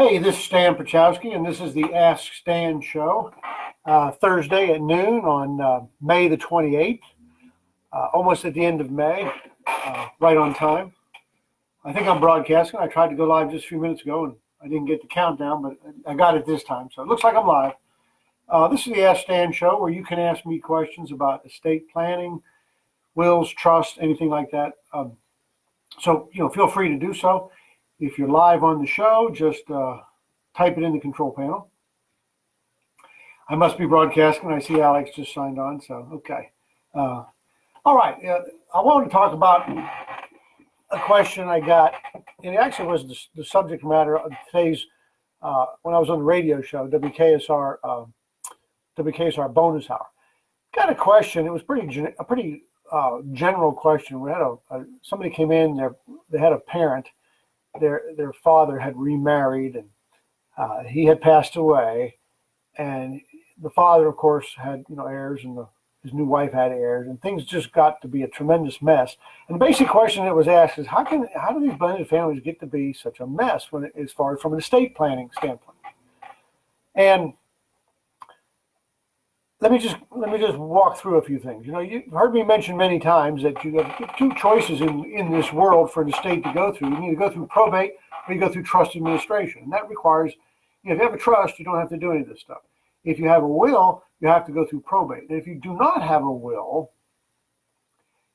Hey, this is Stan Pachowski, and this is the Ask Stan Show, Thursday at noon on May the 28th, almost at the end of May, right on time. I think I'm broadcasting. I tried to go live just a few minutes ago, and I didn't get the countdown, but I got it this time, so it looks like I'm live. This is the Ask Stan Show, where you can ask me questions about estate planning, wills, trusts, anything like that. So, feel free to do so. If you're live on the show, just type it in the control panel. I must be broadcasting. I see Alex just signed on, so okay. All right. I want to talk about a question I got. It actually was the subject matter of today's, when I was on the radio show, WKSR Bonus Hour. Got a question. It was a pretty general question. We had somebody came in. They had a parent. Their father had remarried, and he had passed away, and the father, of course, had heirs, and his new wife had heirs, and things just got to be a tremendous mess. And the basic question that was asked is, how do these blended families get to be such a mess as far as from an estate planning standpoint? And let me just walk through a few things. You've heard me mention many times that you have two choices in this world for an estate to go through. You can either go through probate or you go through trust administration. And that requires, if you have a trust, you don't have to do any of this stuff. If you have a will, you have to go through probate. And if you do not have a will,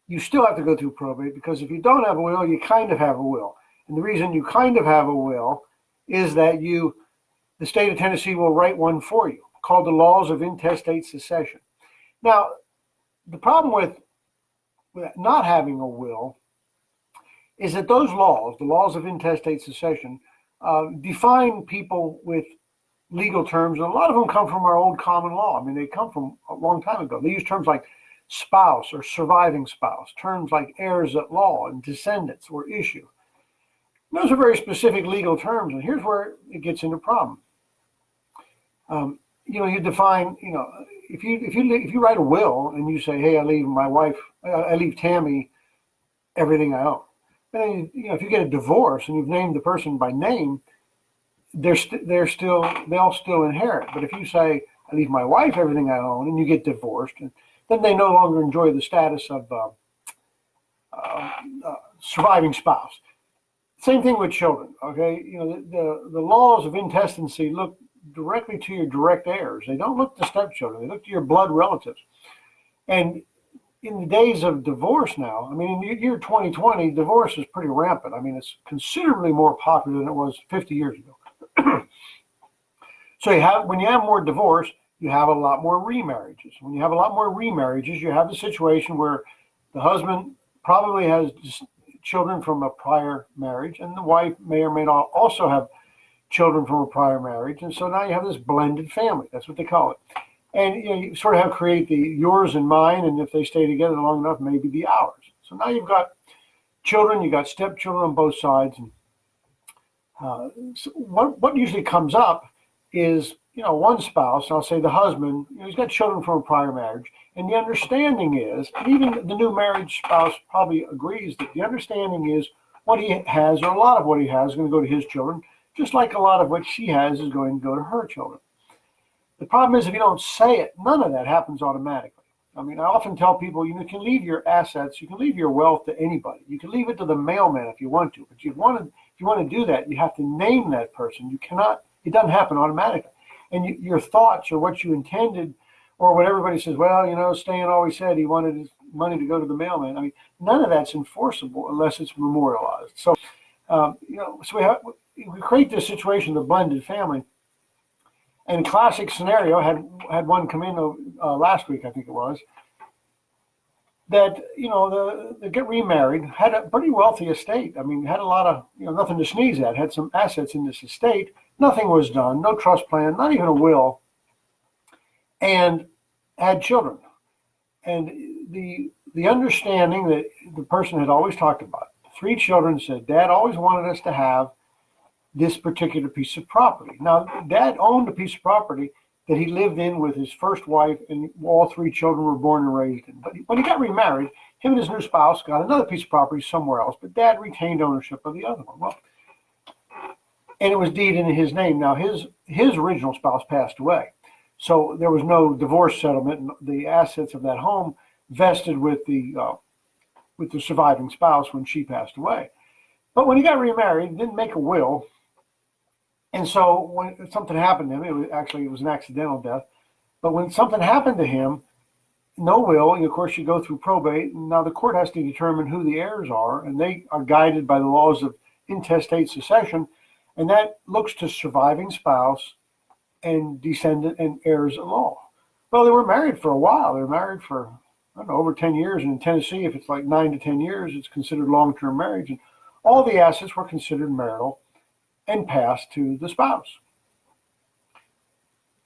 you still have to go through probate, because if you don't have a will, you kind of have a will. And the reason you kind of have a will is that the state of Tennessee will write one for you, called the Laws of Intestate Succession. Now, the problem with not having a will is that those laws, the laws of intestate succession, define people with legal terms, and a lot of them come from our old common law. I mean, they come from a long time ago. They use terms like spouse or surviving spouse, terms like heirs at law and descendants or issue. Those are very specific legal terms, and here's where it gets into problem. You define, if you write a will and you say, hey, I leave Tammy everything I own. And if you get a divorce and you've named the person by name, they'll still inherit. But if you say, I leave my wife everything I own, and you get divorced, and then they no longer enjoy the status of surviving spouse. Same thing with children. Okay, the laws of intestacy look directly to your direct heirs. They don't look to stepchildren. They look to your blood relatives. And in the days of divorce now, I mean, in the year 2020, divorce is pretty rampant. I mean, it's considerably more popular than it was 50 years ago. So when you have more divorce, you have a lot more remarriages. When you have a lot more remarriages, you have the situation where the husband probably has children from a prior marriage, and the wife may or may not also have children from a prior marriage. And so now you have this blended family. That's what they call it. And you sort of have to create the yours and mine, and if they stay together long enough, maybe the ours. So now you've got children, you've got stepchildren on both sides. And so what usually comes up is, one spouse, I'll say the husband, he's got children from a prior marriage, and the understanding is, and even the new marriage spouse probably agrees, that the understanding is what he has, or a lot of what he has, is going to go to his children, just like a lot of what she has is going to go to her children. The problem is, if you don't say it, none of that happens automatically. I mean, I often tell people, you can leave your assets, you can leave your wealth to anybody. You can leave it to the mailman if you want to, but if you want to do that, you have to name that person. You cannot, it doesn't happen automatically. And your thoughts or what you intended, or what everybody says, well, Stan always said he wanted his money to go to the mailman. I mean, none of that's enforceable unless it's memorialized. So, so we create this situation of the blended family. And classic scenario, had one come in last week, I think it was, that, they get remarried, had a pretty wealthy estate. I mean, had a lot of, nothing to sneeze at, had some assets in this estate. Nothing was done, no trust plan, not even a will, and had children. And the understanding that the person had always talked about, 3 children said, Dad always wanted us to have this particular piece of property. Now, Dad owned a piece of property that he lived in with his first wife, and all 3 children were born and raised in. But when he got remarried, him and his new spouse got another piece of property somewhere else, but Dad retained ownership of the other one. Well, and it was deeded in his name. Now his original spouse passed away, so there was no divorce settlement, and the assets of that home vested with the surviving spouse when she passed away. But when he got remarried, he didn't make a will, and so when something happened to him, it was an accidental death. But when something happened to him, no will, and of course you go through probate, and now the court has to determine who the heirs are, and they are guided by the laws of intestate succession, and that looks to surviving spouse and descendant and heirs at law. Well, they were married for a while. They were married for, I don't know, over 10 years. And in Tennessee, if it's like 9 to 10 years, it's considered long-term marriage. And all the assets were considered marital and passed to the spouse.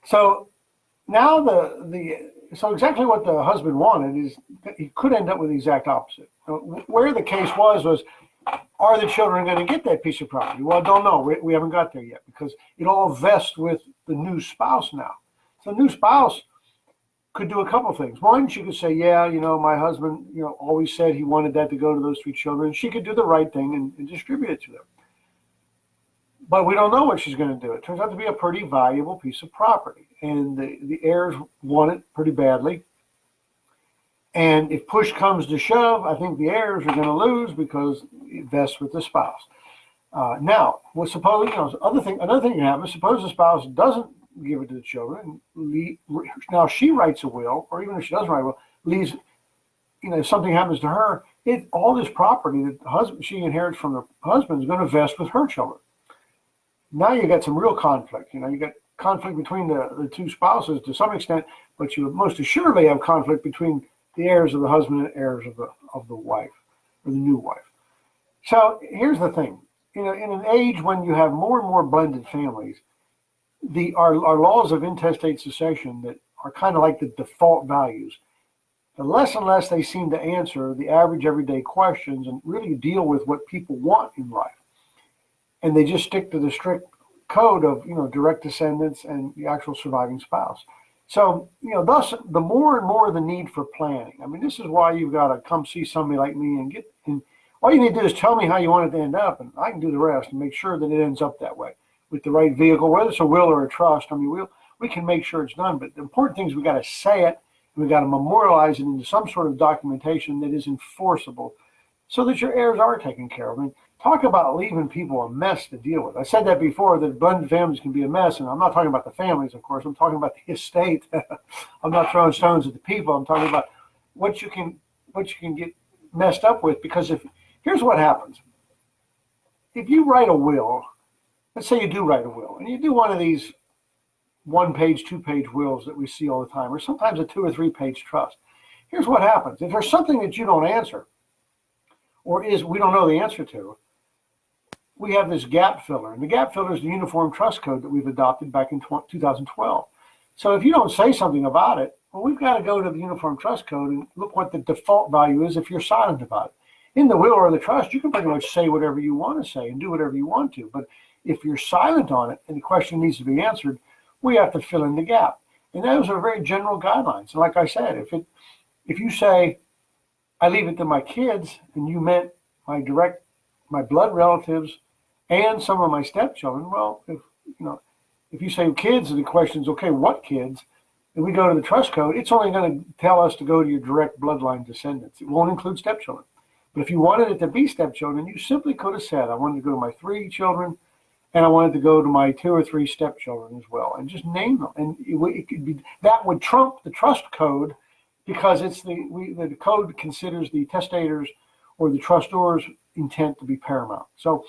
So now so exactly what the husband wanted is he could end up with the exact opposite. Where the case was, are the children going to get that piece of property? Well, I don't know. We haven't got there yet because it all vests with the new spouse now. So the new spouse could do a couple things. One, she could say, yeah, my husband, always said he wanted that to go to those 3 children. She could do the right thing and distribute it to them. But we don't know what she's going to do. It turns out to be a pretty valuable piece of property. And the heirs want it pretty badly. And if push comes to shove, I think the heirs are going to lose because it vests with the spouse. Now, suppose another thing can happen. Suppose the spouse doesn't give it to the children. Now she writes a will, or even if she doesn't write a will, leaves. If something happens to her, all this property that she inherits from her husband is going to vest with her children. Now you got some real conflict. You got conflict between the 2 spouses to some extent, but you most assuredly have conflict between the heirs of the husband and heirs of the wife or the new wife. So here's the thing. In an age when you have more and more blended families, our laws of intestate succession that are kind of like the default values, the less and less they seem to answer the average everyday questions and really deal with what people want in life. And they just stick to the strict code of, direct descendants and the actual surviving spouse. So, thus, the more and more the need for planning. I mean, this is why you've got to come see somebody like me and all you need to do is tell me how you want it to end up, and I can do the rest and make sure that it ends up that way with the right vehicle, whether it's a will or a trust. I mean, we can make sure it's done, but the important thing is we got to say it, and we got to memorialize it into some sort of documentation that is enforceable so that your heirs are taken care of. I mean, talk about leaving people a mess to deal with. I said that before, that blended families can be a mess, and I'm not talking about the families, of course. I'm talking about the estate. I'm not throwing stones at the people. I'm talking about what you can get messed up with, because here's what happens. If you write a will, let's say you do write a will, and you do one of these 1-page, 2-page wills that we see all the time, or sometimes a 2 or 3-page trust. Here's what happens. If there's something that you don't answer, or we don't know the answer to, we have this gap filler. And the gap filler is the Uniform Trust Code that we've adopted back in 2012. So if you don't say something about it, well, we've got to go to the Uniform Trust Code and look what the default value is if you're silent about it. In the will or the trust, you can pretty much say whatever you want to say and do whatever you want to. But if you're silent on it and the question needs to be answered, we have to fill in the gap. And those are very general guidelines. And like I said, if you say, I leave it to my kids, and you meant my blood relatives and some of my stepchildren, well, if you say kids and the question is, okay, what kids? And we go to the trust code, it's only going to tell us to go to your direct bloodline descendants. It won't include stepchildren. But if you wanted it to be stepchildren, you simply could have said, I wanted to go to my 3 children, and I wanted to go to my 2 or 3 stepchildren as well, and just name them. And it could be, that would trump the trust code, because it's the code considers the testator's or the trustor's intent to be paramount. So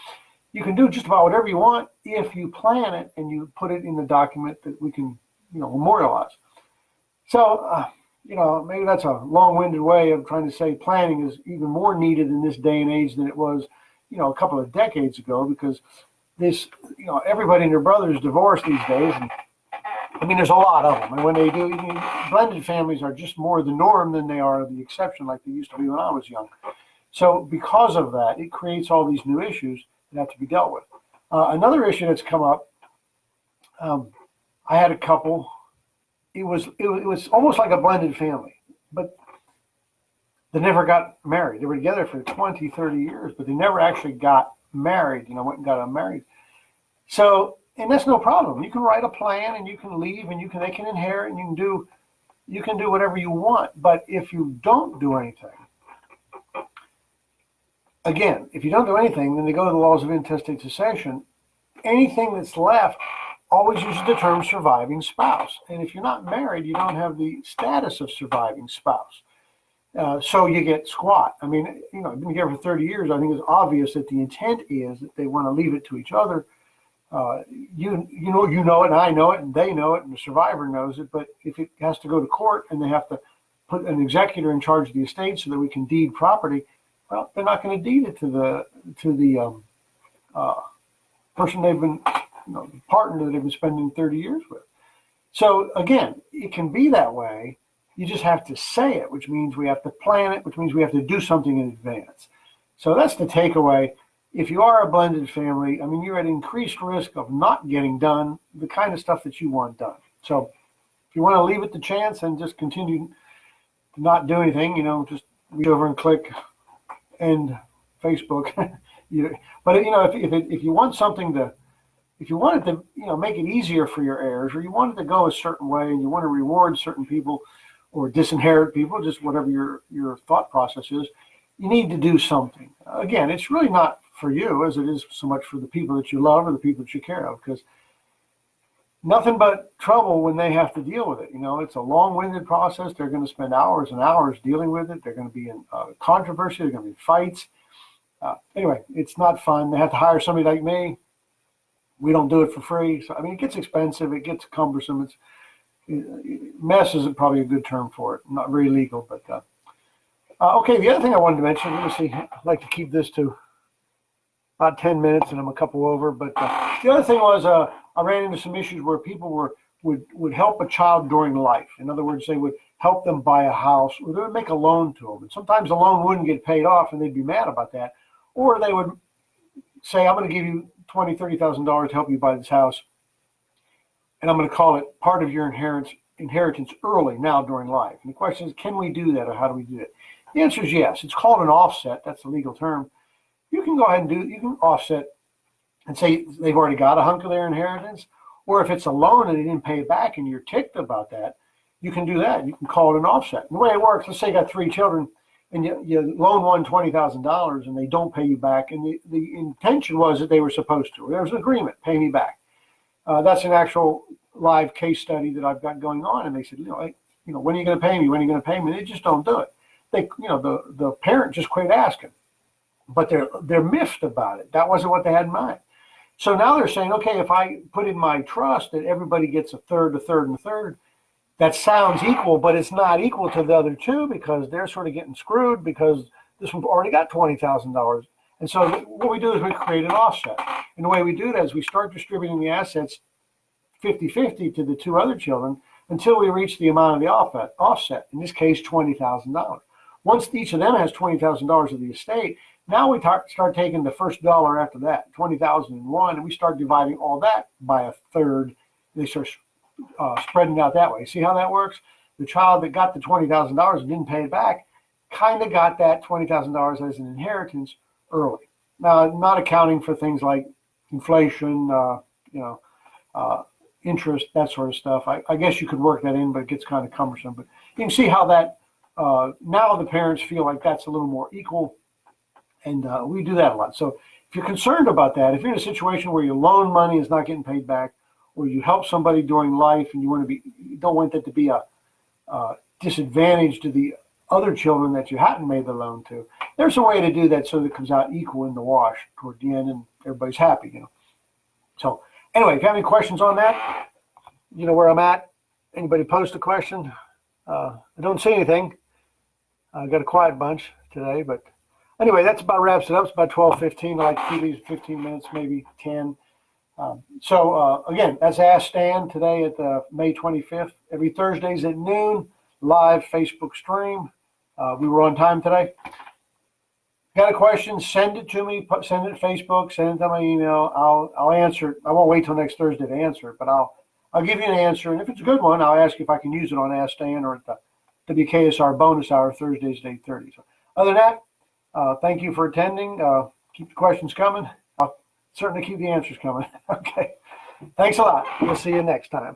you can do just about whatever you want if you plan it and you put it in the document that we can, memorialize. So, maybe that's a long-winded way of trying to say planning is even more needed in this day and age than it was, a couple of decades ago, because this, everybody and their brother is divorced these days. And I mean, there's a lot of them. And when they do, blended families are just more the norm than they are the exception, like they used to be when I was young. So because of that, it creates all these new issues that have to be dealt with. Another issue that's come up, I had a couple. It was almost like a blended family, but they never got married. They were together for 20, 30 years, but they never actually got married, went and got married. So, and that's no problem. You can write a plan and you can leave and they can inherit and you can do whatever you want. But if you don't do anything, again, if you don't do anything, then they go to the laws of intestate succession. Anything that's left always uses the term surviving spouse. And if you're not married, you don't have the status of surviving spouse. So you get squat. I mean, I've been here for 30 years. I think it's obvious that the intent is that they want to leave it to each other. You know it, and I know it, and they know it, and the survivor knows it. But if it has to go to court and they have to put an executor in charge of the estate so that we can deed property, well, they're not going to deed it to the person they've been, partner that they've been spending 30 years with. So again, it can be that way. You just have to say it, which means we have to plan it, which means we have to do something in advance. So that's the takeaway. If you are a blended family, I mean, you're at increased risk of not getting done the kind of stuff that you want done. So if you want to leave it to chance and just continue to not do anything, just reach over and click end Facebook. But if you want something to, if you wanted to, make it easier for your heirs, or you wanted to go a certain way and you want to reward certain people or disinherit people, just whatever your thought process is, you need to do something. Again, it's really not for you as it is so much for the people that you love or the people that you care of, because nothing but trouble when they have to deal with it. It's a long-winded process. They're going to spend hours and hours dealing with it. They're going to be in controversy. They're going to be fights. Anyway, it's not fun. They have to hire somebody like me. We don't do it for free. So, it gets expensive. It gets cumbersome. Mess isn't probably a good term for it. Not very legal, but okay. The other thing I wanted to mention, let me see. I'd like to keep this to about 10 minutes, and I'm a couple over. But the other thing was I ran into some issues where people would help a child during life. In other words, they would help them buy a house, or they would make a loan to them. And sometimes the loan wouldn't get paid off, and they'd be mad about that. Or they would say, I'm going to give you $20,000, $30,000 to help you buy this house, and I'm going to call it part of your inheritance early, now during life. And the question is, can we do that, or how do we do it? The answer is yes. It's called an offset. That's the legal term. You can go ahead and you can offset and say they've already got a hunk of their inheritance, or if it's a loan and they didn't pay it back and you're ticked about that, you can do that. You can call it an offset. And the way it works, let's say you got 3 children and you loan one $20,000 and they don't pay you back, and the intention was that they were supposed to. There was an agreement, pay me back. That's an actual live case study that I've got going on, and they said, when are you going to pay me? When are you going to pay me? They just don't do it. The parent just quit asking, but they're miffed about it. That wasn't what they had in mind. So now they're saying, okay, if I put in my trust that everybody gets a third, a third, and a third, that sounds equal, but it's not equal to the other two, because they're sort of getting screwed because this one already got $20,000. And so what we do is we create an offset. And the way we do that is we start distributing the assets 50-50 to the 2 other children until we reach the amount of the offset, in this case, $20,000. Once each of them has $20,000 of the estate, now we start taking the first dollar after that, $20,001, and we start dividing all that by a third. They start spreading out that way. See how that works? The child that got the $20,000 and didn't pay it back kind of got that $20,000 as an inheritance early. Now, not accounting for things like inflation, interest, that sort of stuff. I guess you could work that in, but it gets kind of cumbersome. But you can see how that now the parents feel like that's a little more equal, and we do that a lot. So if you're concerned about that, if you're in a situation where your loan money is not getting paid back, or you help somebody during life and you don't want that to be a disadvantage to the other children that you hadn't made the loan to, there's a way to do that so that it comes out equal in the wash toward the end and everybody's happy, So anyway, if you have any questions on that, you know where I'm at. Anybody post a question? I don't see anything. I got a quiet bunch today, but anyway, that's about wraps it up. It's about 12:15. I like to keep these 15 minutes, maybe 10. So again, that's Ask Stan today at May 25th. Every Thursdays at noon, live Facebook stream. We were on time today. Got a question? Send it to me. Send it to Facebook. Send it to my email. I'll answer it. I won't wait till next Thursday to answer it, but I'll give you an answer. And if it's a good one, I'll ask you if I can use it on Ask Stan or at the WKSR bonus hour Thursdays at 8:30. So other than that, thank you for attending. Keep the questions coming. certainly keep the answers coming. Okay. Thanks a lot. We'll see you next time.